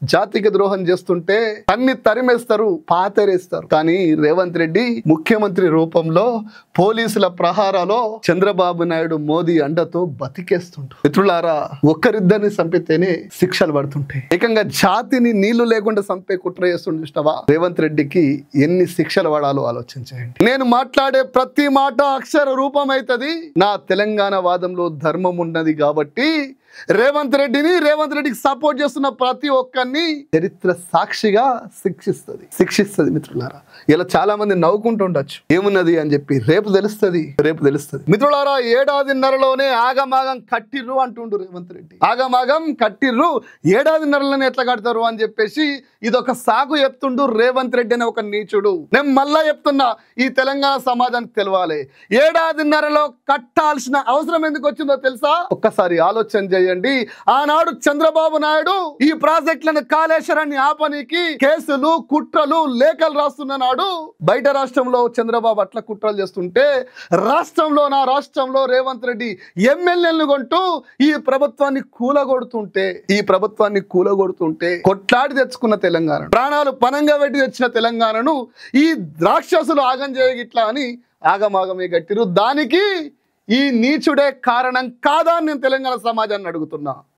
జాతికి ద్రోహం చేస్తుంటే అన్ని తరిమేస్తారు, పాతరేస్తారు. కానీ రేవంత్ రెడ్డి ముఖ్యమంత్రి రూపంలో పోలీసుల ప్రహారాలో చంద్రబాబు నాయుడు మోదీ అండతో బతికేస్తుంటారు. మిత్రులారా, ఒక్కరిద్దరిని చంపితేనే శిక్షలు పడుతుంటాయి. ఏకంగా జాతిని నీళ్లు లేకుండా చంపే కుట్ర చేస్తుండే చూసినావా? రేవంత్ రెడ్డికి ఎన్ని శిక్షలు పడాలో ఆలోచించండి. నేను మాట్లాడే ప్రతి మాట అక్షర రూపం అవుతుంది. నా తెలంగాణ వాదంలో ధర్మం ఉన్నది కాబట్టి రేవంత్ రెడ్డికి సపోర్ట్ చేస్తున్న ప్రతి ఒక్కరిని చరిత్ర సాక్షిగా శిక్షిస్తుంది. మిత్రులారా, ఇలా చాలా మంది నవ్వుకుంటూ ఉండొచ్చు, ఏమున్నది అని చెప్పి. రేపు తెలుస్తుంది. మిత్రులారా, ఏడాదిన్నరలోనే ఆగమాగం కట్టిర్రు అంటుండు రేవంత్ రెడ్డి. ఆగమాగం కట్టిర్రు, ఏడాదిన్నరలోనే ఎట్లా కడతారు అని చెప్పేసి ఇదొక సాగు చెప్తుండు రేవంత్ రెడ్డి అనే ఒక నీచుడు. నేను మళ్ళా చెప్తున్నా, ఈ తెలంగాణ సమాజానికి తెలవాలి, ఏడాదిన్నరలో కట్టాల్సిన అవసరం ఎందుకు వచ్చిందో తెలుసా? ఒక్కసారి ఆలోచన చేయండి. ఆనాడు చంద్రబాబు నాయుడు ఈ ప్రాజెక్టులను కాళేశ్వరాన్ని ఆపనీకి కేసులు, కుట్రలు, లేఖలు రాస్తున్న నాడు బయట రాష్ట్రంలో చంద్రబాబు అట్లా కుట్రలు చేస్తుంటే నా రాష్ట్రంలో రేవంత్ రెడ్డి ఎమ్మెల్యేలను కొంటూ ఈ ప్రభుత్వాన్ని కూలగొడుతుంటే కొట్లాడి తెచ్చుకున్న తెలంగాణ, ప్రాణాలు పనంగా పెట్టి తెచ్చిన తెలంగాణను ఈ రాక్షసులు ఆగం చేయగిట్లా అని ఆగమాగమే గట్టిరు. దానికి ఈ నీచుడే కారణం కాదా అని నేను తెలంగాణ సమాజాన్ని అడుగుతున్నా.